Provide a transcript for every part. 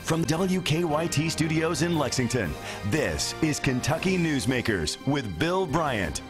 From WKYT Studios in Lexington, this is Kentucky Newsmakers with Bill Bryant.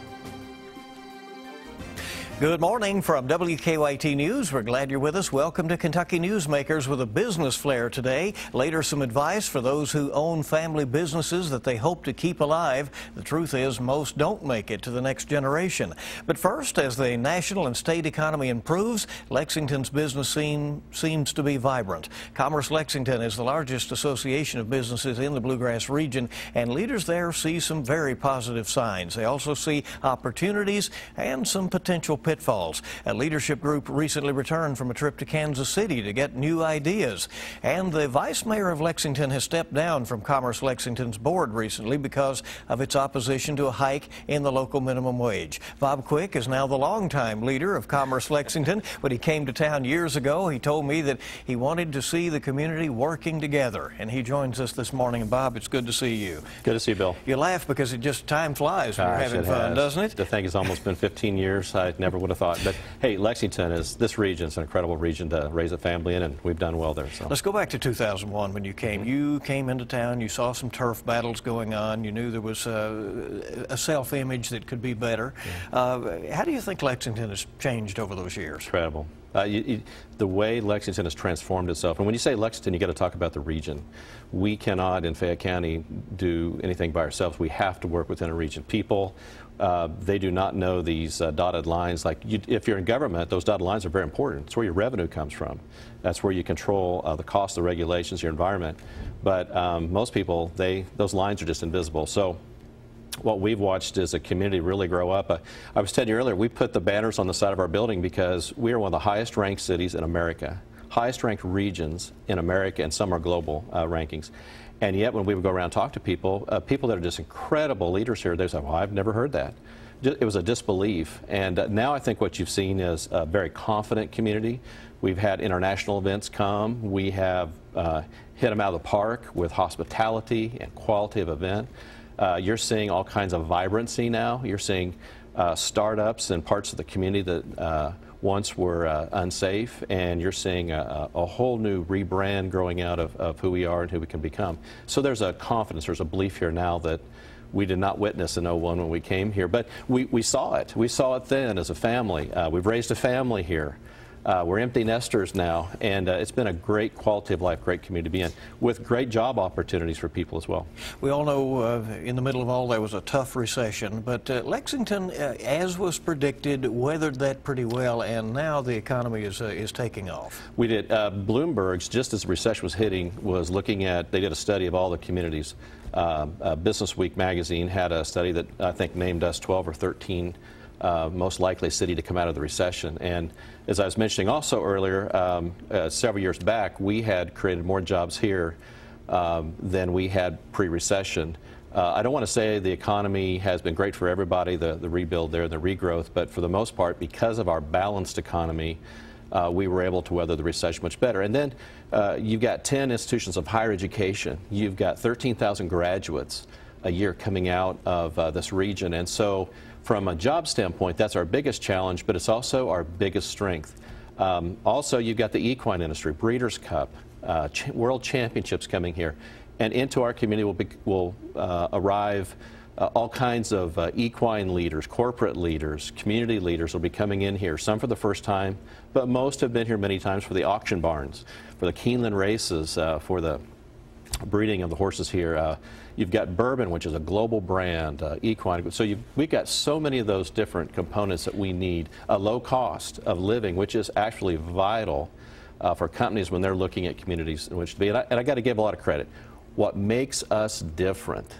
Good morning from WKYT News. We're glad you're with us. Welcome to Kentucky Newsmakers with a business flair today. Later, some advice for those who own family businesses that they hope to keep alive. The truth is, most don't make it to the next generation. But first, as the national and state economy improves, Lexington's business scene seems to be vibrant. Commerce Lexington is the largest association of businesses in the Bluegrass region, and leaders there see some very positive signs. They also see opportunities and some potential pitfalls. A leadership group recently returned from a trip to Kansas City to get new ideas. And the vice mayor of Lexington has stepped down from Commerce Lexington's board recently because of its opposition to a hike in the local minimum wage. Bob Quick is now the longtime leader of Commerce Lexington. When he came to town years ago, he told me that he wanted to see the community working together. And he joins us this morning. And Bob, it's good to see you. Good to see you, Bill. You laugh because it just time flies when you're having fun, doesn't it? I think it's almost been 15 years. I never would have thought. But hey, Lexington this region's an incredible region to raise a family in, and we've done well there. So let's go back to 2001 when you came. You came into town, you saw some turf battles going on, you knew there was a self-image that could be better. Yeah. How do you think Lexington has changed over those years? Incredible. The way Lexington has transformed itself, and when you say Lexington, you got to talk about the region. We cannot in Fayette County do anything by ourselves. We have to work within a region. People, they do not know these dotted lines. Like if you're in government, those dotted lines are very important. It's where your revenue comes from. That's where you control the cost, the regulations, your environment. But most people, those lines are just invisible. So what we've watched is a community really grow up. I was telling you earlier, we put the banners on the side of our building because we are one of the highest ranked cities in America, highest ranked regions in America, and some are global rankings. And yet when we would go around and talk to people, people that are just incredible leaders here, they say, well, I've never heard that. It was a disbelief. And now I think what you've seen is a very confident community. We've had international events come. We have hit them out of the park with hospitality and quality of event. You're seeing all kinds of vibrancy now. You're seeing startups in parts of the community that once were unsafe, and you're seeing a whole new rebrand growing out of who we are and who we can become. So there's a confidence, there's a belief here now that we did not witness in '01 when we came here, but we saw it. We saw it then as a family. We've raised a family here. We're empty nesters now, and it's been a great quality of life, great community to be in, with great job opportunities for people as well. We all know in the middle of all there was a tough recession, but Lexington, as was predicted, weathered that pretty well, and now the economy is taking off. We did. Bloomberg's, just as the recession was hitting, was looking at, they did a study of all the communities. Business Week magazine had a study that I think named us 12 or 13 most likely city to come out of the recession. And as I was mentioning also earlier, several years back, we had created more jobs here than we had pre-recession. I don't want to say the economy has been great for everybody, the rebuild there, the regrowth, but for the most part, because of our balanced economy, we were able to weather the recession much better. And then you've got 10 institutions of higher education. You've got 13,000 graduates a year coming out of this region. And so from a job standpoint, that's our biggest challenge, but it's also our biggest strength. Also, you've got the equine industry, Breeders' Cup, World Championships coming here. And into our community will arrive all kinds of equine leaders, corporate leaders, community leaders will be coming in here, some for the first time, but most have been here many times for the auction barns, for the Keeneland races, for the breeding of the horses here. You've got bourbon, which is a global brand, equine. So we've got so many of those different components that we need. A low cost of living, which is actually vital for companies when they're looking at communities in which to be. And I got to give a lot of credit. What makes us different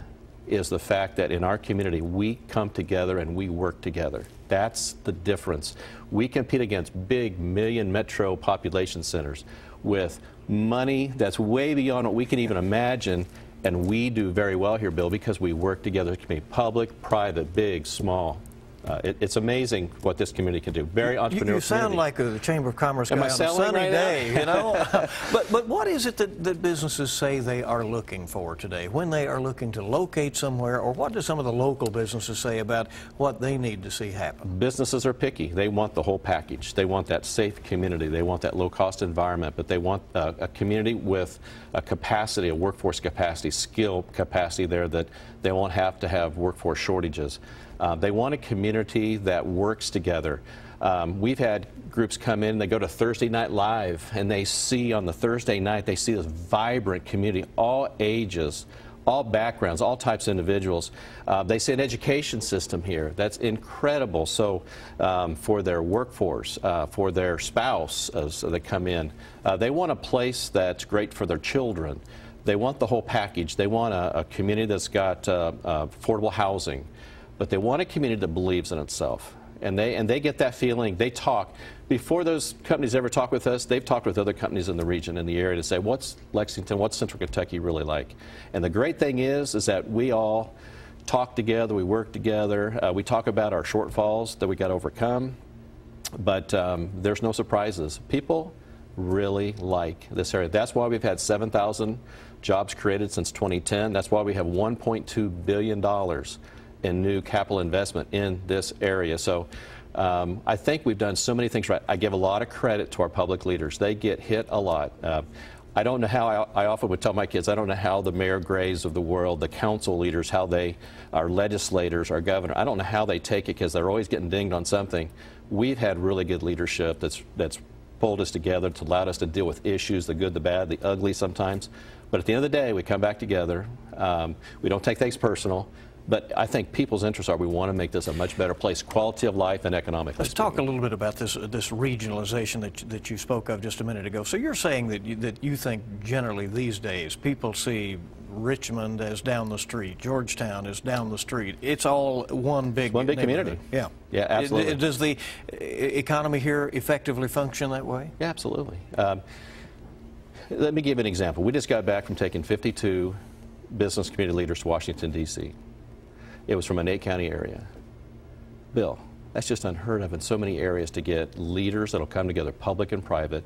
is the fact that in our community we come together and we work together. That's the difference. We compete against big million metro population centers with money that's way beyond what we can even imagine, and we do very well here, Bill, because we work together. It can be public, private, big, small. It's amazing what this community can do. Very entrepreneurial. You sound like the Chamber of Commerce guy Am I on a selling sunny right day, now? you know? But what is it that businesses say they are looking for today when they are looking to locate somewhere, or what do some of the local businesses say about what they need to see happen? Businesses are picky. They want the whole package. They want that safe community. They want that low-cost environment, but they want a community with a capacity, a workforce capacity, skill capacity there that they won't have to have workforce shortages. They want a community that works together. We've had groups come in, they go to Thursday Night Live, and they see on the Thursday night, they see this vibrant community, all ages, all backgrounds, all types of individuals. They see an education system here that's incredible. So for their workforce, for their spouse as they come in, they want a place that's great for their children. They want the whole package. They want a community that's got affordable housing, but they want a community that believes in itself. And they get that feeling. They talk. Before those companies ever talk with us, they've talked with other companies in the region, in the area, to say, what's Lexington, what's Central Kentucky really like? And the great thing is that we all talk together, we work together, we talk about our shortfalls that we got to overcome, but there's no surprises. People really like this area. That's why we've had 7,000 jobs created since 2010. That's why we have $1.2 billion in new capital investment in this area. So I think we've done so many things right. I give a lot of credit to our public leaders. They get hit a lot. I don't know how, I often would tell my kids, I don't know how the Mayor Grays of the world, the council leaders, how they, our legislators, our governor, I don't know how they take it because they're always getting dinged on something. We've had really good leadership that's pulled us together, to allowed us to deal with issues, the good, the bad, the ugly sometimes. But at the end of the day, we come back together. We don't take things personal. But I think people's interests are we want to make this a much better place, quality of life and economically. Let's talk a little bit about this regionalization that you spoke of just a minute ago. So you're saying that you think generally these days people see Richmond as down the street, Georgetown is down the street. It's all one big community. Yeah. Yeah, absolutely. Does the economy here effectively function that way? Yeah, absolutely. Let me give an example. We just got back from taking 52 business community leaders to Washington, D.C. It was from an 8-county area. Bill, that's just unheard of in so many areas, to get leaders that'll come together, public and private,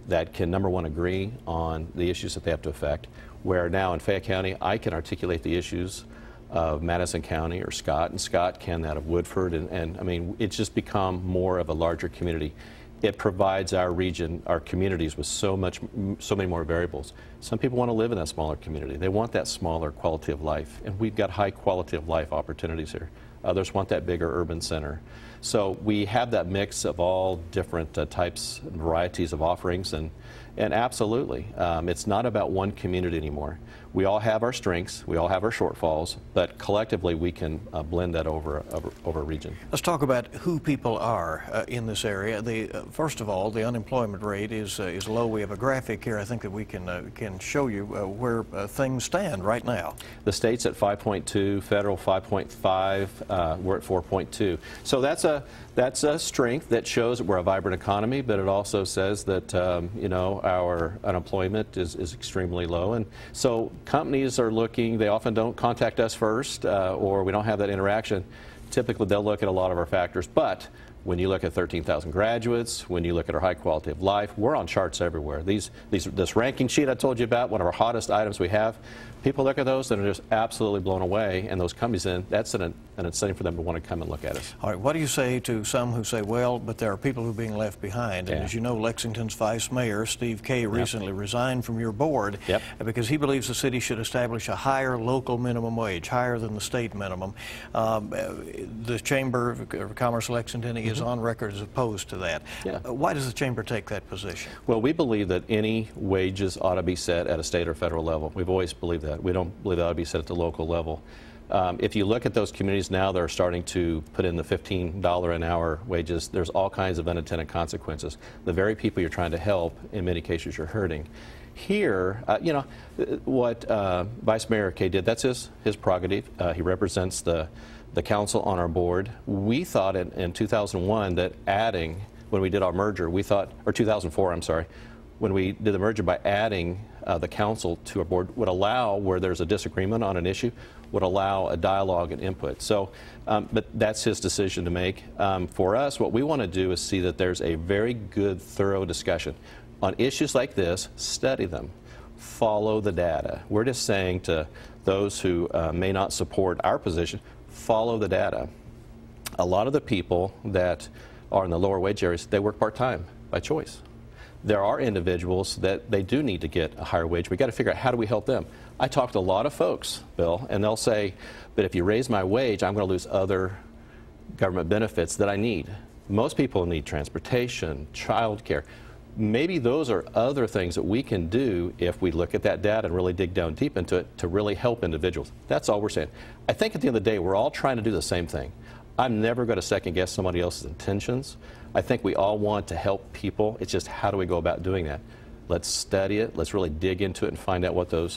that can, number one, agree on the issues that they have to affect. Where now in Fayette County, I can articulate the issues of Madison County or Scott, and Scott can that of Woodford, and I mean, it's just become more of a larger community. It provides our region, our communities, with so many more variables. Some people want to live in that smaller community. They want that smaller quality of life, and we've got high quality of life opportunities here. Others want that bigger urban center. So we have that mix of all different types and varieties of offerings, and absolutely, it's not about one community anymore. We all have our strengths, we all have our shortfalls, but collectively we can blend that over a region. Let's talk about who people are in this area. First of all, the unemployment rate is low. We have a graphic here, I think, that we can show you where things stand right now. The state's at 5.2, federal 5.5, we're at 4.2. So that's a strength that shows that we're a vibrant economy, but it also says that you know, our unemployment is extremely low. And so companies are looking, they often don't contact us first, or we don't have that interaction. Typically they'll look at a lot of our factors, but when you look at 13,000 graduates, when you look at our high quality of life, we're on charts everywhere. This ranking sheet I told you about, one of our hottest items we have, people look at those and are just absolutely blown away, and those companies, that's an incentive for them to want to come and look at us. All right, what do you say to some who say, well, but there are people who are being left behind? And as you know, Lexington's Vice Mayor, Steve Kay, recently resigned from your board because he believes the city should establish a higher local minimum wage, higher than the state minimum. The Chamber of Commerce Lexington is on record as opposed to that. Why does the Chamber take that position? Well, we believe that any wages ought to be set at a state or federal level. We've always believed that. We don't believe that ought to be set at the local level. If you look at those communities now that are starting to put in the $15 an hour wages, there's all kinds of unintended consequences. The very people you're trying to help, in many cases, you're hurting. Here, you know, what Vice Mayor Kay did, that's his prerogative. He represents the council on our board. We thought in 2001 that adding, when we did our merger, we thought, or 2004, I'm sorry, when we did the merger by adding the council to our board, would allow, where there's a disagreement on an issue, would allow a dialogue and input. So, but that's his decision to make. For us, what we want to do is see that there's a very good, thorough discussion. On issues like this, study them, follow the data. We're just saying to those who may not support our position, follow the data. A lot of the people that are in the lower wage areas, they work part-time by choice. There are individuals that they do need to get a higher wage. We've got to figure out, how do we help them? I talk to a lot of folks, Bill, and they'll say, but if you raise my wage, I'm going to lose other government benefits that I need. Most people need transportation, child care. Maybe those are other things that we can do if we look at that data and really dig down deep into it to really help individuals. That's all we're saying. I think at the end of the day, we're all trying to do the same thing. I'm never going to second guess somebody else's intentions. I think we all want to help people. It's just, how do we go about doing that? Let's study it. Let's really dig into it and find out what the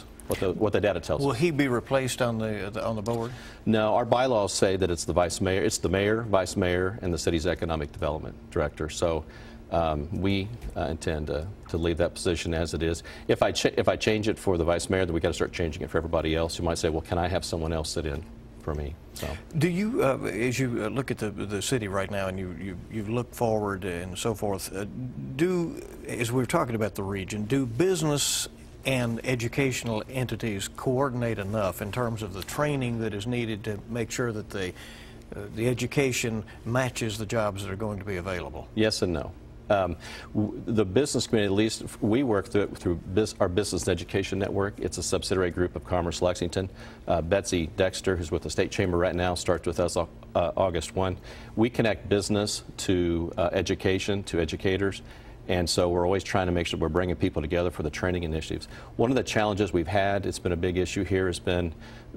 data tells us. Will he be replaced on the board? No, our bylaws say that it's the vice mayor. It's the mayor, vice mayor, and the city's economic development director. So we intend to leave that position as it is. If I change it for the vice mayor, then we got to start changing it for everybody else. You might say, well, can I have someone else sit in for me? So, do you, as you look at the city right now, and you look forward and so forth, as we're talking about the region, do business and educational entities coordinate enough in terms of the training that is needed to make sure that the education matches the jobs that are going to be available? Yes and no. The business community, at least we work through our Business and Education Network. It's a subsidiary group of Commerce Lexington. Betsy Dexter, who's with the State Chamber right now, starts with us August 1. We connect business to education, to educators. And so we're always trying to make sure we're bringing people together for the training initiatives. One of the challenges we've had, it's been a big issue here, has been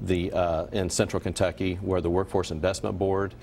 in Central Kentucky, where the Workforce Investment Board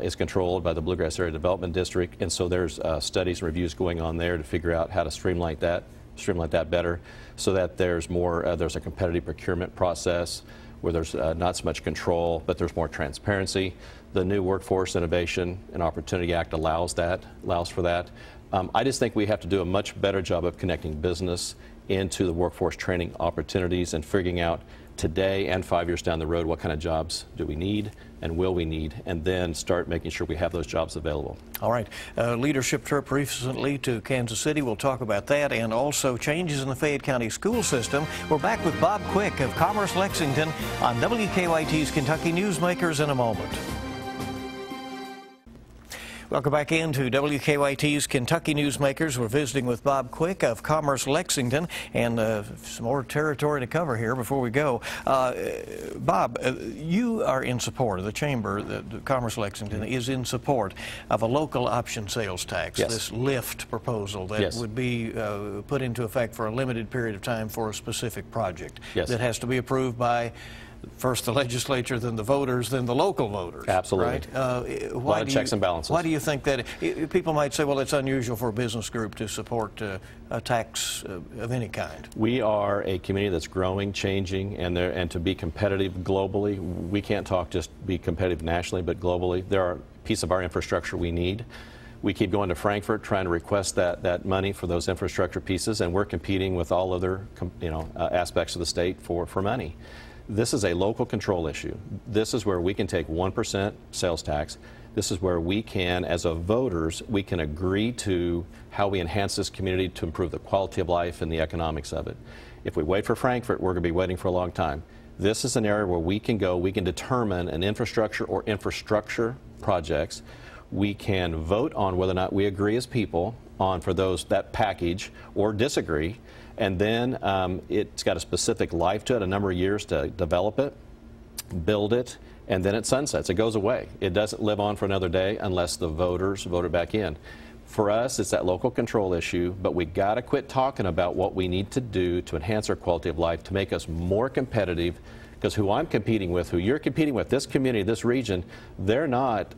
is controlled by the Bluegrass Area Development District. And so there's studies and reviews going on there to figure out how to streamline that better, so that there's more, there's a competitive procurement process where there's not so much control, but there's more transparency. The new Workforce Innovation and Opportunity Act allows for that. I just think we have to do a much better job of connecting business into the workforce training opportunities and figuring out today and 5 years down the road what kind of jobs do we need and will we need, and then start making sure we have those jobs available. All right. Leadership trip recently to Kansas City. We'll talk about that, and also changes in the Fayette County school system. We're back with Bob Quick of Commerce Lexington on WKYT's Kentucky Newsmakers in a moment. Welcome back into WKYT's Kentucky Newsmakers. We're visiting with Bob Quick of Commerce Lexington, and some more territory to cover here before we go. Bob, you are in support of the Chamber, the Commerce Lexington is in support of a local option sales tax, yes, this LIFT proposal that yes, would be put into effect for a limited period of time for a specific project, yes, that has to be approved by first the legislature, then the voters, then the local voters. Absolutely. Right? A lot of checks and balances. Why do you think that? People might say, well, it's unusual for a business group to support a tax of any kind. We are a community that's growing, changing, and to be competitive globally. We can't talk just be competitive nationally, but globally. There are pieces of our infrastructure we need. We keep going to Frankfurt trying to request that money for those infrastructure pieces, and we're competing with all other aspects of the state for money. This is a local control issue. This is where we can take 1% sales tax. This is where we can, as voters, we can agree to how we enhance this community to improve the quality of life and the economics of it. If we wait for Frankfurt, we're going to be waiting for a long time. This is an area where we can go, we can determine an infrastructure or infrastructure projects. We can vote on whether or not we agree as people on for that package or disagree. And then it's got a specific life to it, a number of years to develop it, build it, and then it sunsets. It goes away. It doesn't live on for another day unless the voters vote it back in. For us, it's that local control issue, but we got to quit talking about what we need to do to enhance our quality of life, to make us more competitive, because who I'm competing with, who you're competing with, this community, this region, they're not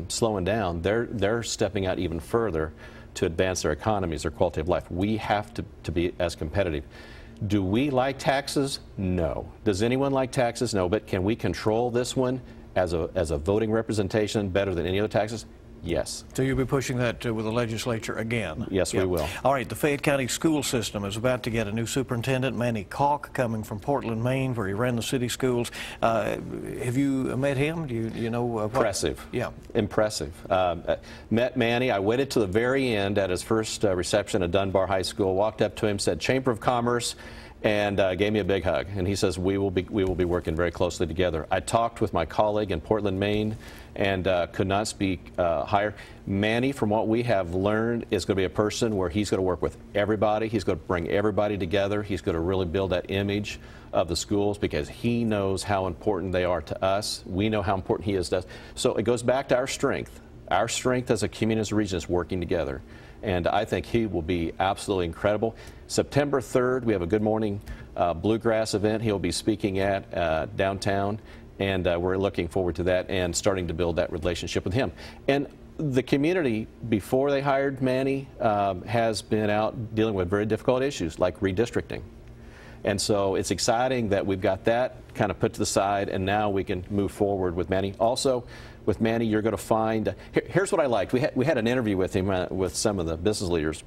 slowing down. They're stepping out even further to advance their economies, their quality of life. We have to be as competitive. Do we like taxes? No. Does anyone like taxes? No. But can we control this one as a voting representation better than any other taxes? Yes. So you'll be pushing that with the legislature again? Yes, we will. All right, the Fayette County school system is about to get a new superintendent, Manny Calk, coming from Portland, Maine, where he ran the city schools. Have you met him? Do you know what? Impressive. Yeah. Impressive. Met Manny. I waited to the very end at his first reception at Dunbar High School, walked up to him, said, Chamber of Commerce, and gave me a big hug. And he says, we will be working very closely together. I talked with my colleague in Portland, Maine, and could not speak higher. Manny, from what we have learned, is going to be a person where he's going to work with everybody. He's going to bring everybody together. He's going to really build that image of the schools because he knows how important they are to us. We know how important he is to us. So it goes back to our strength. Our strength as a community, as a region, is working together. And I think he will be absolutely incredible. September 3rd, we have a Good Morning Bluegrass event he'll be speaking at downtown, and we're looking forward to that and starting to build that relationship with him. And the community, before they hired Manny, has been out dealing with very difficult issues like redistricting. And so it's exciting that we've got that kind of put to the side, and now we can move forward with Manny. Also, with Manny, you're going to find, here's what I liked. We had an interview with him with some of the business leaders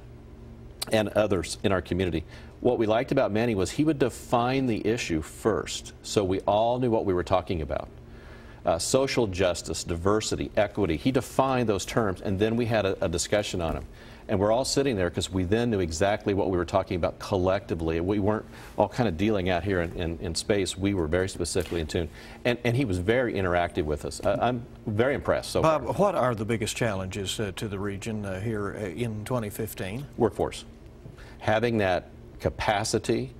and others in our community. What we liked about Manny was he would define the issue first, so we all knew what we were talking about. Social justice, diversity, equity. He defined those terms, and then we had a discussion on them. And we're all sitting there because we then knew exactly what we were talking about collectively. We weren't all kind of dealing out here in space. We were very specifically in tune. And he was very interactive with us. I'm very impressed so far. Bob, what are the biggest challenges to the region here in 2015? Workforce. Having that capacity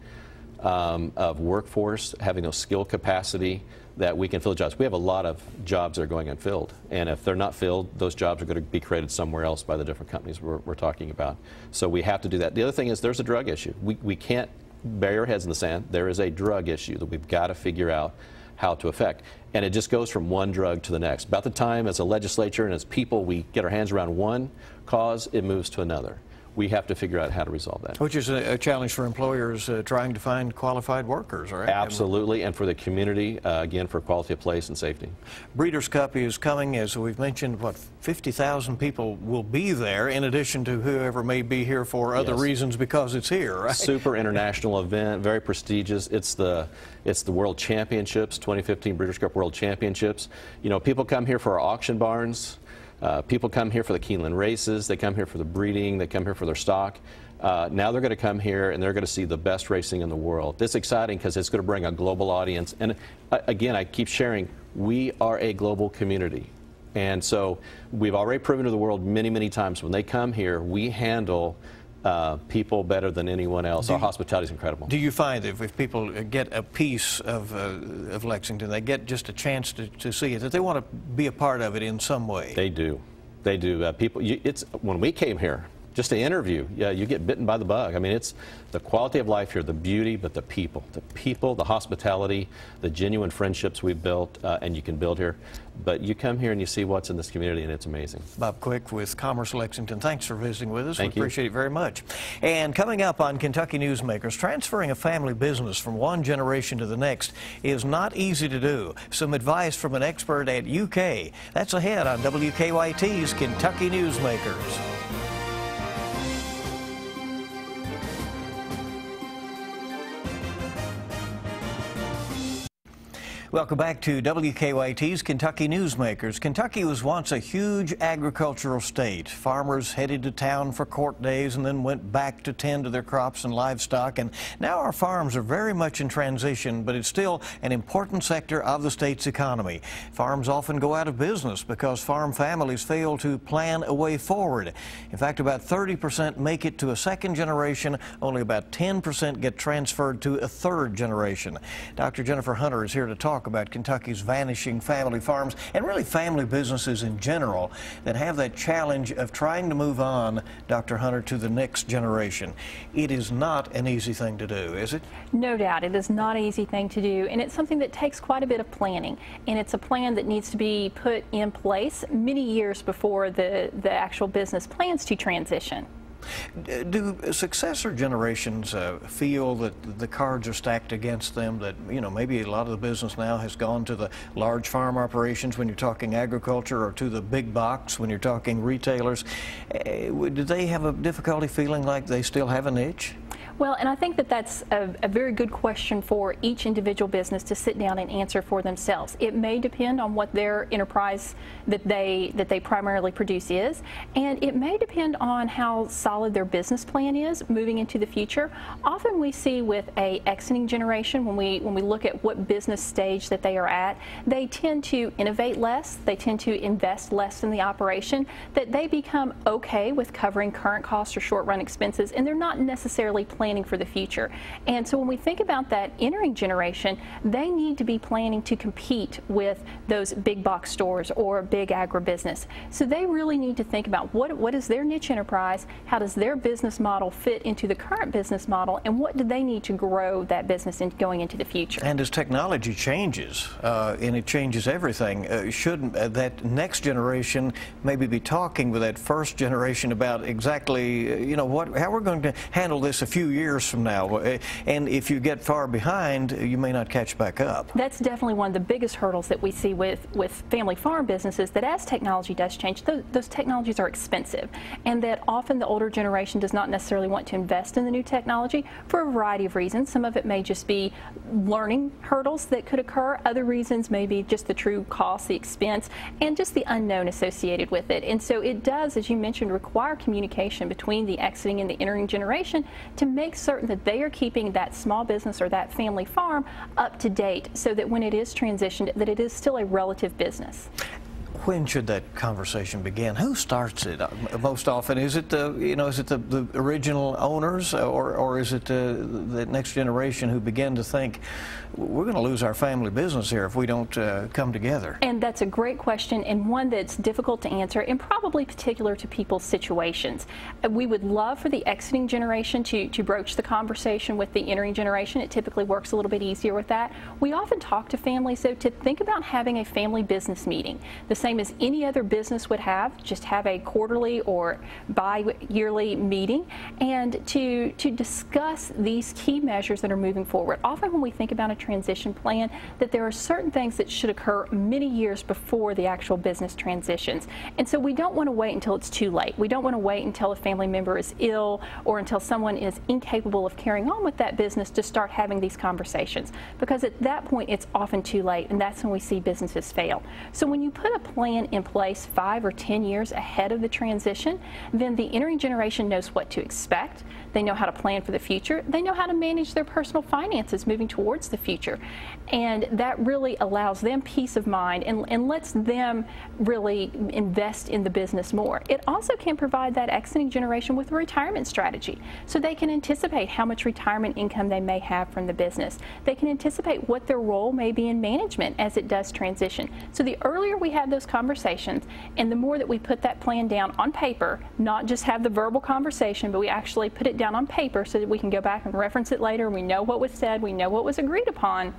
of workforce, having those skill capacity that we can fill jobs. We have a lot of jobs that are going unfilled, and if they're not filled, those jobs are going to be created somewhere else by the different companies we're talking about. So we have to do that. The other thing is there's a drug issue. We can't bury our heads in the sand. There is a drug issue that we've got to figure out how to affect. And it just goes from one drug to the next. About the time as a legislature and as people we get our hands around one cause, it moves to another. We have to figure out how to resolve that. Which is a challenge for employers trying to find qualified workers, right? Absolutely, and for the community, again, for quality of place and safety. Breeders' Cup is coming, as we've mentioned, what, 50,000 people will be there, in addition to whoever may be here for other reasons because it's here, right? Super international event, very prestigious. It's the World Championships, 2015 Breeders' Cup World Championships. You know, people come here for our auction barns. People come here for the Keeneland races, they come here for the breeding, they come here for their stock. Now they're going to come here and they're going to see the best racing in the world. It's exciting because it's going to bring a global audience. And again, I keep sharing, we are a global community. And so we've already proven to the world many, many times when they come here, we handle people better than anyone else. Our hospitality is incredible. Do you find that if people get a piece of Lexington, they get just a chance to see it, that they want to be a part of it in some way? They do. They do. When we came here, just to interview, you get bitten by the bug. I mean, it's the quality of life here, the beauty, but the people, the hospitality, the genuine friendships we've built, and you can build here. But you come here and you see what's in this community, and it's amazing. Bob Quick with Commerce Lexington, thanks for visiting with us. Thank you. We appreciate it very much. And coming up on Kentucky Newsmakers, transferring a family business from one generation to the next is not easy to do. Some advice from an expert at UK. That's ahead on WKYT's Kentucky Newsmakers. Welcome back to WKYT's Kentucky Newsmakers. Kentucky was once a huge agricultural state. Farmers headed to town for court days and then went back to tend to their crops and livestock. And now our farms are very much in transition, but it's still an important sector of the state's economy. Farms often go out of business because farm families fail to plan a way forward. In fact, about 30% make it to a second generation. Only about 10% get transferred to a third generation. Dr. Jennifer Hunter is here to talk about Kentucky's vanishing family farms and really family businesses in general that have that challenge of trying to move on, Dr. Hunter, to the next generation. It is not an easy thing to do, is it? No doubt. It is not an easy thing to do, and it's something that takes quite a bit of planning, and it's a plan that needs to be put in place many years before the actual business plans to transition. Do successor generations feel that the cards are stacked against them, that, you know, maybe a lot of the business now has gone to the large farm operations when you're talking agriculture, or to the big box when you're talking retailers? Do they have a difficulty feeling like they still have a niche? Well, and I think that that's a very good question for each individual business to sit down and answer for themselves. It may depend on what their enterprise that they primarily produce is, and it may depend on how solid their business plan is moving into the future. Often we see with a exiting generation, when we look at what business stage that they are at, they tend to innovate less, they tend to invest less in the operation, that they become okay with covering current costs or short-run expenses, and they're not necessarily planning for the future. And so when we think about that entering generation, they need to be planning to compete with those big box stores or big agribusiness. So they really need to think about what is their niche enterprise, how does their business model fit into the current business model, and what do they need to grow that business in going into the future. And as technology changes, and it changes everything, should that next generation maybe be talking with that first generation about exactly, you know, how we're going to handle this a few years from now, and if you get far behind, you may not catch back up. That's definitely one of the biggest hurdles that we see with family farm businesses, that as technology does change, those technologies are expensive, and that often the older generation does not necessarily want to invest in the new technology for a variety of reasons. Some of it may just be learning hurdles that could occur. Other reasons may be just the true cost, the expense, and just the unknown associated with it. And so it does, as you mentioned, require communication between the exiting and the entering generation to make certain that they are keeping that small business or that family farm up to date, so that when it is transitioned, that it is still a relative business. When should that conversation begin? Who starts it most often? Is it the original owners, or is it the next generation who begin to think, we're going to lose our family business here if we don't come together? And that's a great question, and one that's difficult to answer, and probably particular to people's situations. We would love for the exiting generation to broach the conversation with the entering generation. It typically works a little bit easier with that. We often talk to families, though, to think about having a family business meeting, the same as any other business would have. Just have a quarterly or bi-yearly meeting, and to discuss these key measures that are moving forward. Often when we think about a transition plan, that there are certain things that should occur many years before the actual business transitions. And so we don't want to wait until it's too late. We don't want to wait until a family member is ill or until someone is incapable of carrying on with that business to start having these conversations, because at that point it's often too late, and that's when we see businesses fail. So when you put a plan in place 5 or 10 years ahead of the transition, then the entering generation knows what to expect. They know how to plan for the future. They know how to manage their personal finances moving towards the future. And that really allows them peace of mind and lets them really invest in the business more. It also can provide that exiting generation with a retirement strategy, so they can anticipate how much retirement income they may have from the business. They can anticipate what their role may be in management as it does transition. So the earlier we have those conversations, and the more that we put that plan down on paper, not just have the verbal conversation, but we actually put it down on paper so that we can go back and reference it later, we know what was said, we know what was agreed upon,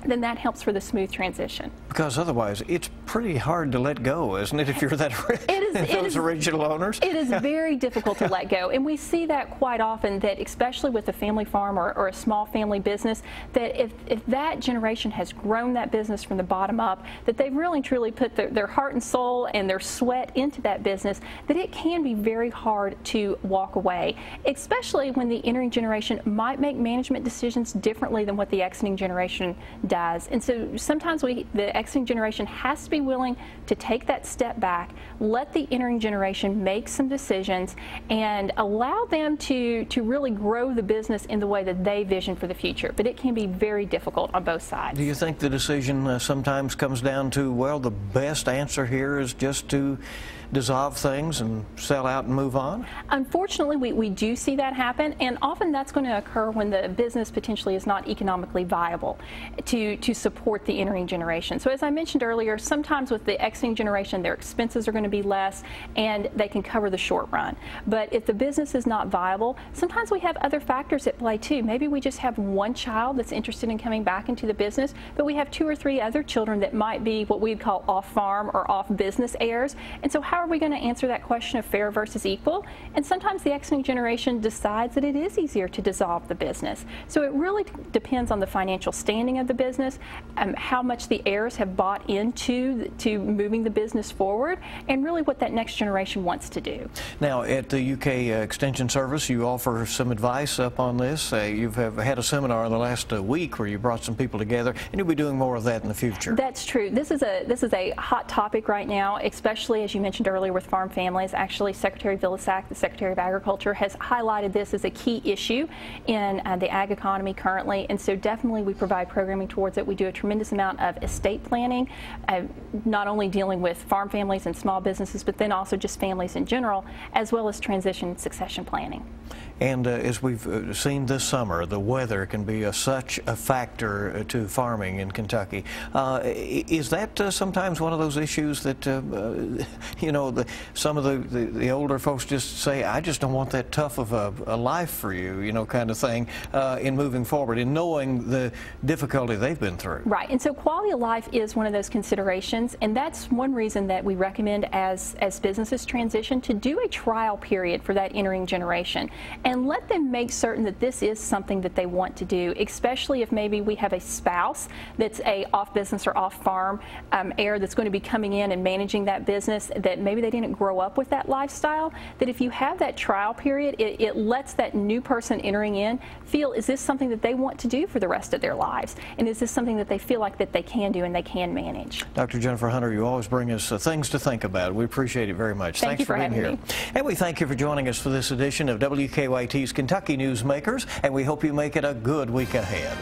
then that helps for the smooth transition. Because otherwise, it's pretty hard to let go, isn't it, if you're those original owners? It is very difficult to let go, and we see that quite often, that especially with a family farm or a small family business, that if that generation has grown that business from the bottom up, that they've really truly put their heart and soul and their sweat into that business, that it can be very hard to walk away, especially when the entering generation might make management decisions differently than what the exiting generation does. And so sometimes the exiting generation has to be willing to take that step back, let the entering generation make some decisions, and allow them to really grow the business in the way that they vision for the future. But it can be very difficult on both sides. Do you think the decision sometimes comes down to, well, the best answer here is just to dissolve things and sell out and move on? Unfortunately, we do see that happen, and often that's going to occur when the business potentially is not economically viable to support the entering generation. So So as I mentioned earlier, sometimes with the exiting generation, their expenses are going to be less and they can cover the short run. But if the business is not viable, sometimes we have other factors at play too. Maybe we just have one child that's interested in coming back into the business, but we have 2 or 3 other children that might be what we'd call off-farm or off-business heirs. And so how are we going to answer that question of fair versus equal? And sometimes the exiting generation decides that it is easier to dissolve the business. So it really depends on the financial standing of the business, how much the heirs have bought into moving the business forward, and really what that next generation wants to do. Now, at the UK Extension Service, you offer some advice up on this. You've had a seminar in the last week where you brought some people together, and you'll be doing more of that in the future. That's true. This is a hot topic right now, especially as you mentioned earlier with farm families. Actually, Secretary Vilsack, the Secretary of Agriculture, has highlighted this as a key issue in the ag economy currently, and so definitely we provide programming towards it. We do a tremendous amount of estate planning, not only dealing with farm families and small businesses, but then also just families in general, as well as transition and succession planning. And as we've seen this summer, the weather can be such a factor to farming in Kentucky. Is that sometimes one of those issues that, you know, some of the older folks just say, I just don't want that tough of a life for you, you know, kind of thing, in moving forward, in knowing the difficulty they've been through? Right, and so quality of life is one of those considerations, and that's one reason that we recommend as businesses transition to do a trial period for that entering generation and let them make certain that this is something that they want to do, especially if maybe we have a spouse that's a off-business or off-farm heir that's going to be coming in and managing that business, that maybe they didn't grow up with that lifestyle, that if you have that trial period, it lets that new person entering in feel, is this something that they want to do for the rest of their lives? And is this something that they feel like that they can do and they can manage? Dr. Jennifer Hunter, you always bring us things to think about. We appreciate it very much. Thanks for being here. And we thank you for joining us for this edition of WKYT's Kentucky Newsmakers, and we hope you make it a good week ahead.